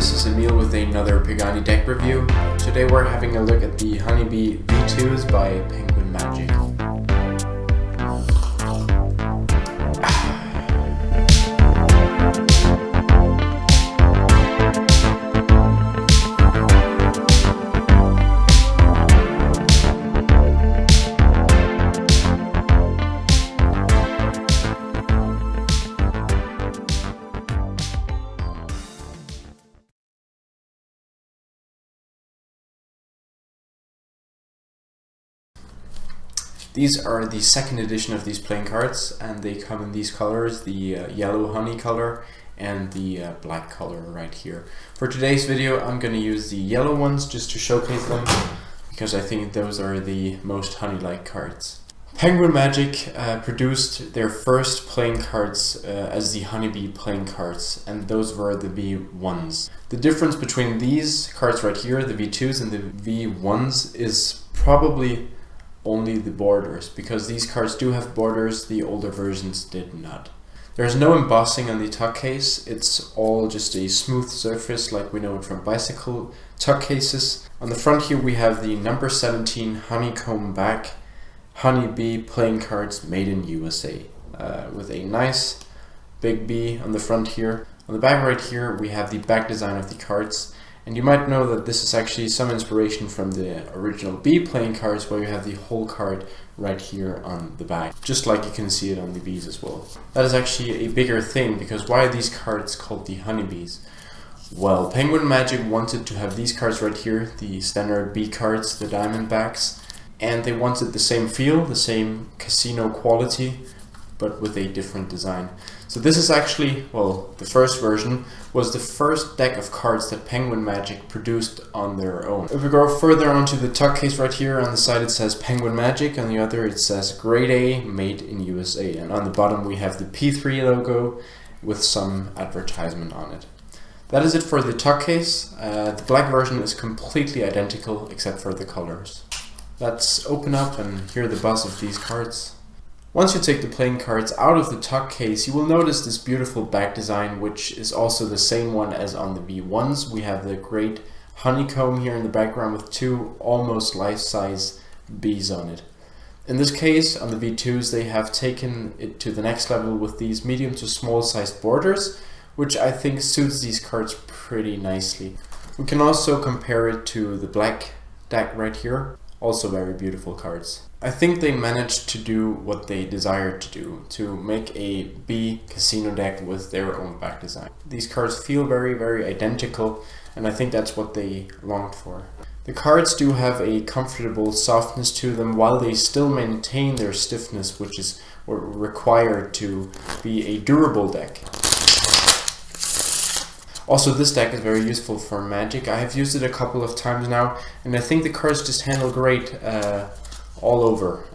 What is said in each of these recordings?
this is Emil with another Pegani deck review. Today we're having a look at the Honeybee V2s by Penguin Magic. These are the second edition of these playing cards, and they come in these colors, the yellow honey color and the black color right here. For today's video I'm going to use the yellow ones just to showcase them, because I think those are the most honey-like cards. Penguin Magic produced their first playing cards as the Honeybee playing cards, and those were the V1s. The difference between these cards right here, the V2s and the V1s, is probably only the borders, because these cards do have borders, the older versions did not. There's no embossing on the tuck case, it's all just a smooth surface like we know it from bicycle tuck cases. On the front here we have the number 17 honeycomb back Honeybee playing cards made in USA, with a nice big B on the front here. On the back right here we have the back design of the cards. And you might know that this is actually some inspiration from the original B playing cards, where you have the whole card right here on the back, just like you can see it on the Bs as well. That is actually a bigger thing, because why are these cards called the Honeybees? Well, Penguin Magic wanted to have these cards right here, the standard B cards, the diamond backs, and they wanted the same feel, the same casino quality, but with a different design. So this is actually, well, the first version was the first deck of cards that Penguin Magic produced on their own. If we go further onto the tuck case right here, on the side it says Penguin Magic, on the other it says Grade A, made in USA, and on the bottom we have the P3 logo with some advertisement on it. That is it for the tuck case. The black version is completely identical except for the colors. Let's open up and hear the buzz of these cards. Once you take the playing cards out of the tuck case, you will notice this beautiful back design, which is also the same one as on the V1s. We have the great honeycomb here in the background with two almost life-size bees on it. In this case, on the V2s, they have taken it to the next level with these medium to small sized borders, which I think suits these cards pretty nicely. We can also compare it to the black deck right here. Also very beautiful cards. I think they managed to do what they desired to do, to make a B casino deck with their own back design. These cards feel very, very identical, and I think that's what they longed for. The cards do have a comfortable softness to them, while they still maintain their stiffness, which is required to be a durable deck. Also, this deck is very useful for Magic. I have used it a couple of times now, and I think the cards just handle great all over.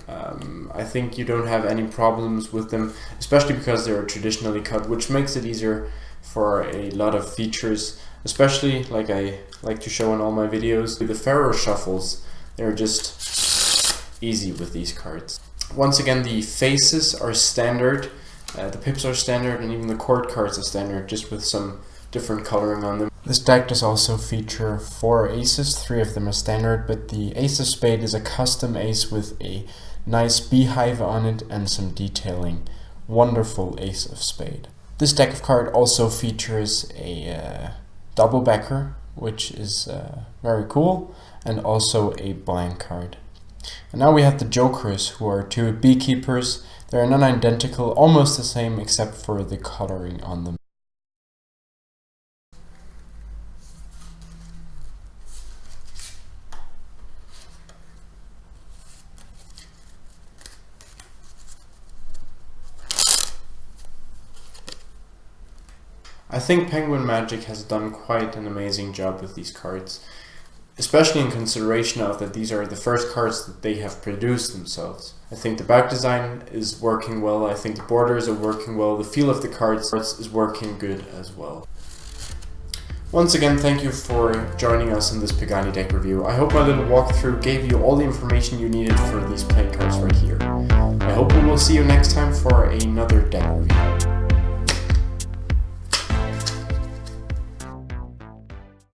I think you don't have any problems with them, especially because they are traditionally cut, which makes it easier for a lot of features, especially like I like to show in all my videos. The Pharaoh shuffles, they're just easy with these cards. Once again, the faces are standard, the pips are standard, and even the court cards are standard, just with some different coloring on them. This deck does also feature 4 aces, 3 of them are standard, but the ace of spade is a custom ace with a nice beehive on it and some detailing. Wonderful ace of spade. This deck of card also features a double backer, which is very cool, and also a blank card. And now we have the jokers, who are 2 beekeepers. They are non-identical, almost the same except for the coloring on them. I think Penguin Magic has done quite an amazing job with these cards, especially in consideration of that these are the first cards that they have produced themselves. I think the back design is working well, I think the borders are working well, the feel of the cards is working good as well. Once again, thank you for joining us in this Pegani deck review. I hope my little walkthrough gave you all the information you needed for these playing cards right here. I hope we will see you next time for another deck review.